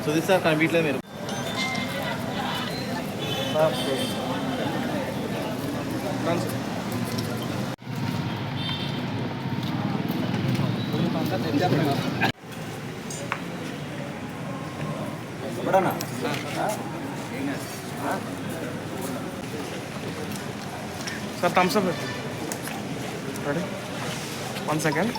Sudheer sir కనిపించలేదు మీరు. Sir thumbs up ready 1 second.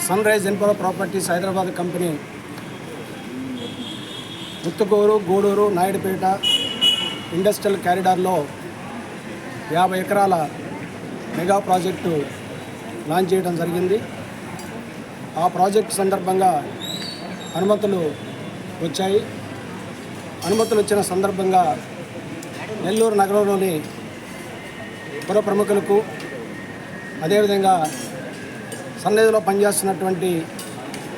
Sunrise Empower Properties Hyderabad company Muthukur, Gudur, Naidupeta industrial కారిడార్లో 50 ఎకరాల మెగా ప్రాజెక్టు లాంచ్ చేయడం జరిగింది. ఆ ప్రాజెక్టు సందర్భంగా అనుమతులు వచ్చాయి. అనుమతులు వచ్చిన సందర్భంగా నెల్లూరు నగరంలోని పుర ప్రముఖులకు, అదేవిధంగా సన్నిధిలో పనిచేస్తున్నటువంటి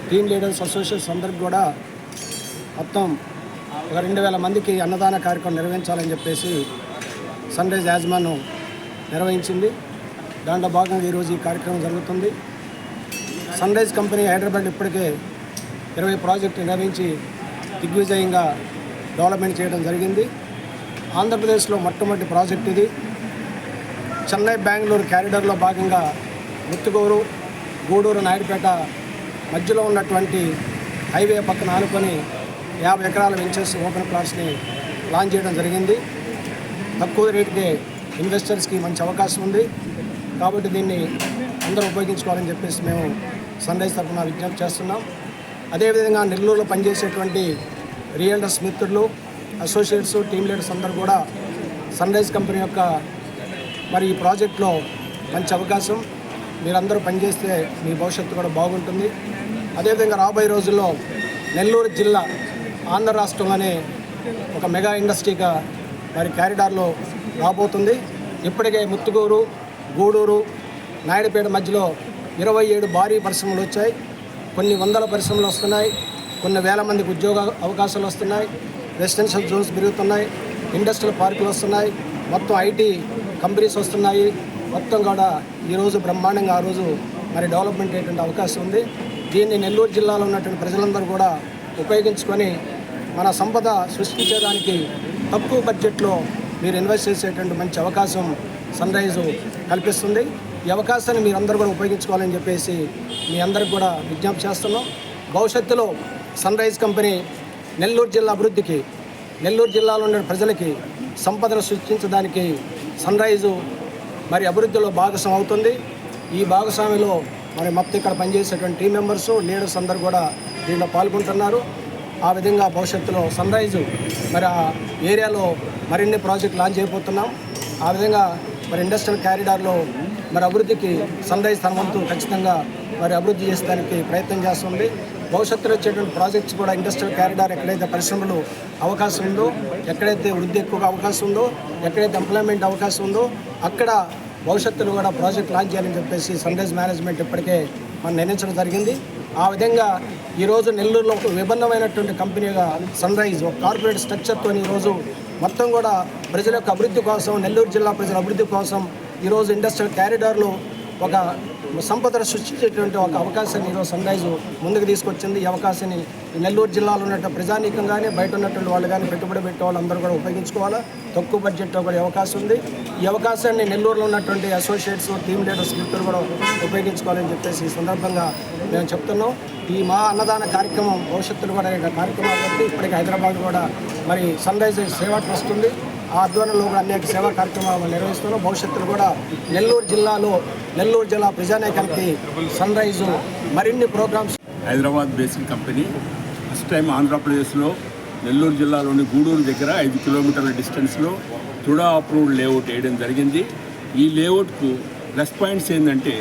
టీమ్ లీడర్స్ అసోసియేషన్స్ అందరికి కూడా మొత్తం ఒక 2000 మందికి అన్నదాన కార్యక్రమం నిర్వహించాలని చెప్పేసి సన్ రైజ్ యాజమాన్యం నిర్వహించింది. దాంట్లో భాగంగా ఈరోజు ఈ కార్యక్రమం జరుగుతుంది. సన్ రైజ్ కంపెనీ హైదరాబాద్ ఇప్పటికే 20 ప్రాజెక్టులు నిర్వహించి దిగ్విజయంగా డెవలప్మెంట్ చేయడం జరిగింది. ఆంధ్రప్రదేశ్లో మొట్టమొదటి ప్రాజెక్ట్ ఇది. చెన్నై బెంగళూరు క్యారిడార్లో భాగంగా ముత్తుకూరు, గూడూరు, నాయుడుపేట మధ్యలో ఉన్నటువంటి హైవే పక్కన ఆనుకొని 50 ఎకరాల వెంచర్స్ ఓపెన్ ప్లాట్స్ని లాంచ్ చేయడం జరిగింది. తక్కువ రేటుకే ఇన్వెస్టర్స్కి మంచి అవకాశం ఉంది. కాబట్టి దీన్ని అందరూ ఉపయోగించుకోవాలని చెప్పేసి మేము సన్ రైజ్ తరఫున విజ్ఞప్తి చేస్తున్నాం. అదేవిధంగా నెల్లూరులో పనిచేసేటువంటి రియల్టర్స్ మిత్రులు, అసోసియేట్స్, టీమ్ లీడర్స్ అందరూ కూడా సన్ రైజ్ కంపెనీ యొక్క ఈ ప్రాజెక్టులో మంచి అవకాశం. మీరందరూ పనిచేస్తే మీ భవిష్యత్తు కూడా బాగుంటుంది. అదేవిధంగా రాబోయే రోజుల్లో నెల్లూరు జిల్లా ఆంధ్ర రాష్ట్రంలోనే ఒక మెగా ఇండస్ట్రీగా క్యారిడార్లో రాబోతుంది. ఇప్పటికే ముత్తుకూరు, గూడూరు, నాయుడుపేట మధ్యలో 27 భారీ పరిశ్రమలు వచ్చాయి. కొన్ని వందల పరిశ్రమలు వస్తున్నాయి. కొన్ని వేల మందికి ఉద్యోగ అవకాశాలు వస్తున్నాయి. రెసిడెన్షియల్ జోన్స్ పెరుగుతున్నాయి. ఇండస్ట్రియల్ పార్కులు వస్తున్నాయి. మొత్తం ఐటీ కంపెనీస్ వస్తున్నాయి. మొత్తం కూడా ఈరోజు బ్రహ్మాండంగా ఆ రోజు డెవలప్మెంట్ అయ్యేటువంటి అవకాశం ఉంది. దీన్ని నెల్లూరు జిల్లాలో ఉన్నటువంటి ప్రజలందరూ కూడా ఉపయోగించుకొని మన సంపద సృష్టించేదానికి తక్కువ బడ్జెట్లో మీరు ఇన్వెస్ట్ చేసేటువంటి మంచి అవకాశం సన్ రైజ్ కల్పిస్తుంది. ఈ అవకాశాన్ని మీరందరూ కూడా ఉపయోగించుకోవాలని చెప్పేసి మీ అందరికి కూడా విజ్ఞప్తి చేస్తున్నాం. భవిష్యత్తులో సన్ రైజ్ కంపెనీ నెల్లూరు జిల్లా అభివృద్ధికి, నెల్లూరు జిల్లాలో ఉన్న ప్రజలకి సంపదను సృష్టించడానికి సన్ రైజు అభివృద్ధిలో భాగస్వామి అవుతుంది. ఈ భాగస్వామిలో మొత్తం ఇక్కడ పనిచేసేటువంటి టీం మెంబర్సు, లీడర్స్ అందరూ కూడా దీంట్లో పాల్గొంటున్నారు. ఆ విధంగా భవిష్యత్తులో సన్ రైజు ఆ ఏరియాలో మరిన్ని ప్రాజెక్టులు లాంచ్ చేయబోతున్నాం. ఆ విధంగా ఇండస్ట్రియల్ కారిడార్లో అభివృద్ధికి సన్ రైజ్ తన వంతు ఖచ్చితంగా అభివృద్ధి చేసేదానికి ప్రయత్నం చేస్తుంది. భవిష్యత్తులో వచ్చేటువంటి ప్రాజెక్ట్స్ కూడా ఇండస్ట్రియల్ కారిడార్ ఎక్కడైతే పరిశ్రమలు అవకాశం ఉందో, ఎక్కడైతే వృద్ధి ఎక్కువగా అవకాశం ఉందో, ఎక్కడైతే ఎంప్లాయ్మెంట్ అవకాశం ఉందో అక్కడ భవిష్యత్తులో కూడా ప్రాజెక్ట్ లాంచ్ చేయాలని చెప్పేసి సన్ రైజ్ మేనేజ్మెంట్ ఇప్పటికే నిర్ణయించడం జరిగింది. ఆ విధంగా ఈరోజు నెల్లూరులో ఒక విభిన్నమైనటువంటి కంపెనీగా సన్ రైజ్ ఒక కార్పొరేట్ స్ట్రక్చర్తో ఈరోజు మొత్తం కూడా ప్రజల యొక్క అభివృద్ధి కోసం, నెల్లూరు జిల్లా ప్రజల అభివృద్ధి కోసం ఈరోజు ఇండస్ట్రియల్ కారిడార్లో ఒక సంపదను సృష్టించేటువంటి ఒక అవకాశాన్ని ఈరోజు సన్ రైజ్ ముందుకు తీసుకొచ్చింది. ఈ అవకాశాన్ని నెల్లూరు జిల్లాలో ఉన్నట్టు ప్రజానీకం కానీ, బయట ఉన్నటువంటి వాళ్ళు కానీ, పెట్టుబడి పెట్టే వాళ్ళు అందరూ కూడా ఉపయోగించుకోవాలా. తక్కువ బడ్జెట్లో కూడా అవకాశం ఉంది. ఈ అవకాశాన్ని నెల్లూరులో ఉన్నటువంటి అసోసియేట్స్, టీమ్ లీడర్స్ మిత్రులు కూడా ఉపయోగించుకోవాలని చెప్పేసి ఈ సందర్భంగా మేము చెప్తున్నాం. ఈ మా అన్నదాన కార్యక్రమం భవిష్యత్తులో కూడా కార్యక్రమాలు బట్టి ఇప్పటికీ హైదరాబాద్ కూడా సన్ రైజ్ సేవా ట్రస్ట్ ఉంది. ఆ ఆధ్వర్యంలో కూడా అనేక సేవా కార్యక్రమాలు నిర్వహిస్తున్నాం. భవిష్యత్తులో కూడా నెల్లూరు జిల్లా ప్రజానీకానికి సన్ రైజ్ మరిన్ని programmes. Hyderabad based company first time ఆంధ్రప్రదేశ్లో నెల్లూరు జిల్లాలోని గూడూరు దగ్గర 5 కిలోమీటర్ల డిస్టెన్స్లో తుడా అప్రూవ్డ్ లేఅవుట్ వేయడం జరిగింది. ఈ లేఅవుట్కు ప్లస్ పాయింట్స్ ఏంటంటే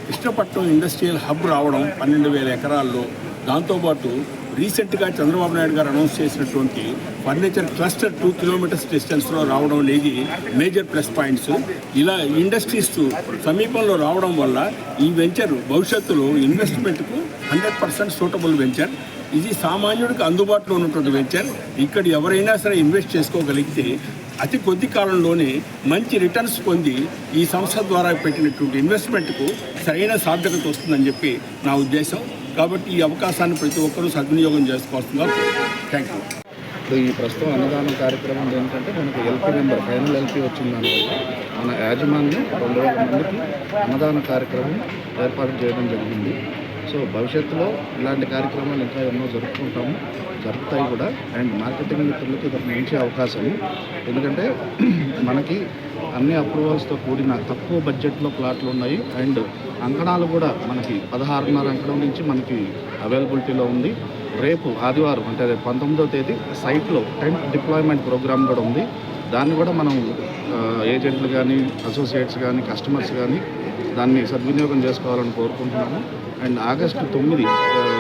కృష్ణపట్నం ఇండస్ట్రియల్ హబ్ రావడం 12,000 ఎకరాల్లో, దాంతోపాటు రీసెంట్గా చంద్రబాబు నాయుడు గారు అనౌన్స్ చేసినటువంటి ఫర్నిచర్ క్లస్టర్ 2 కిలోమీటర్స్ డిస్టెన్స్లో రావడం అనేది మేజర్ ప్లస్ పాయింట్స్. ఇలా ఇండస్ట్రీస్ సమీపంలో రావడం వల్ల ఈ వెంచర్ భవిష్యత్తులో ఇన్వెస్ట్మెంట్కు 100% సూటబుల్ వెంచర్. ఇది సామాన్యుడికి అందుబాటులో ఉన్నటువంటి వెంచర్. ఇక్కడ ఎవరైనా సరే ఇన్వెస్ట్ చేసుకోగలిగితే అతి కొద్ది కాలంలోనే మంచి రిటర్న్స్ పొంది ఈ సంస్థ ద్వారా పెట్టినటువంటి ఇన్వెస్ట్మెంట్కు సరైన సార్థకత వస్తుందని చెప్పి నా ఉద్దేశం. కాబట్టి ఈ అవకాశాన్ని ప్రతి ఒక్కరూ సద్వినియోగం చేసుకోవాల్సిందిగా థ్యాంక్ యూ. ఇప్పుడు ఈ ప్రస్తుతం అన్నదానం కార్యక్రమం ఏంటంటే మనకు ఎల్పీ నెంబర్ ఫైనల్ ఎల్పీ వచ్చిన దానివల్ల మన యాజమాన్యం 2,000 మందికి అన్నదాన కార్యక్రమం ఏర్పాటు చేయడం జరిగింది. సో భవిష్యత్తులో ఇలాంటి కార్యక్రమాలు ఇంకా ఎన్నో జరుపుతాయి కూడా. అండ్ మార్కెటింగ్ మిత్రులకి ఇది ఒక మంచి అవకాశం. ఎందుకంటే మనకి అన్ని అప్రూవల్స్తో కూడిన తక్కువ బడ్జెట్లో ప్లాట్లు ఉన్నాయి. అండ్ అంకణాలు కూడా మనకి 16.5 అంకణం నుంచి మనకి అవైలబిలిటీలో ఉంది. రేపు ఆదివారం అంటే 19వ తేదీ సైట్లో టెంట్ డిప్లాయ్మెంట్ ప్రోగ్రామ్ కూడా ఉంది. దాన్ని కూడా మనం ఏజెంట్లు కానీ అసోసియేట్స్ కానీ కస్టమర్స్ కానీ దాన్ని సద్వినియోగం చేసుకోవాలని కోరుకుంటున్నాము. అండ్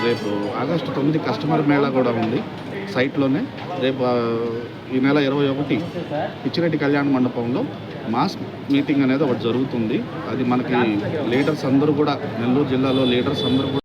రేపు ఆగస్టు 9 కస్టమర్ మేళా కూడా ఉంది సైట్లోనే. రేపు ఈ నెల 21 పిచ్చిరెడ్డి కళ్యాణ మండపంలో మాస్ మీటింగ్ అనేది ఒకటి జరుగుతుంది. అది మనకి లీడర్స్ అందరూ కూడా నెల్లూరు జిల్లాలో లీడర్స్ అందరూ కూడా